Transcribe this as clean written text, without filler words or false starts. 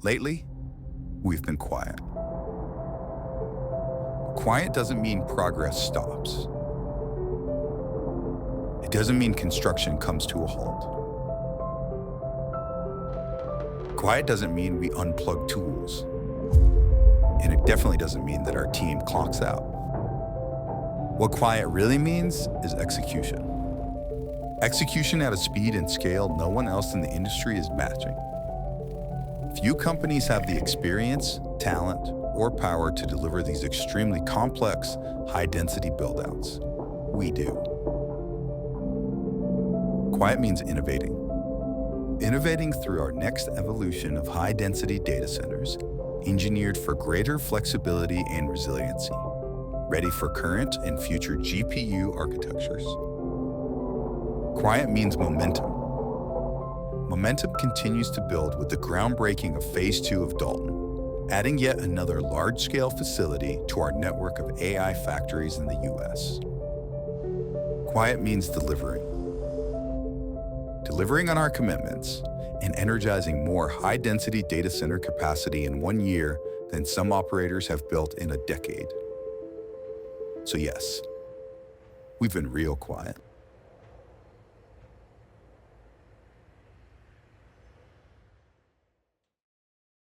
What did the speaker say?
Lately, we've been quiet. Quiet doesn't mean progress stops. It doesn't mean construction comes to a halt. Quiet doesn't mean we unplug tools. And it definitely doesn't mean that our team clocks out. What quiet really means is execution. Execution at a speed and scale no one else in the industry is matching. Few companies have the experience, talent, or power to deliver these extremely complex, high-density build-outs. We do. Quiet means innovating. Innovating through our next evolution of high-density data centers, engineered for greater flexibility and resiliency, ready for current and future GPU architectures. Quiet means momentum. Momentum continues to build with the groundbreaking of Phase 2 of Dalton, adding yet another large-scale facility to our network of AI factories in the US. Quiet means delivering. Delivering on our commitments and energizing more high-density data center capacity in 1 year than some operators have built in a decade. So yes, we've been real quiet.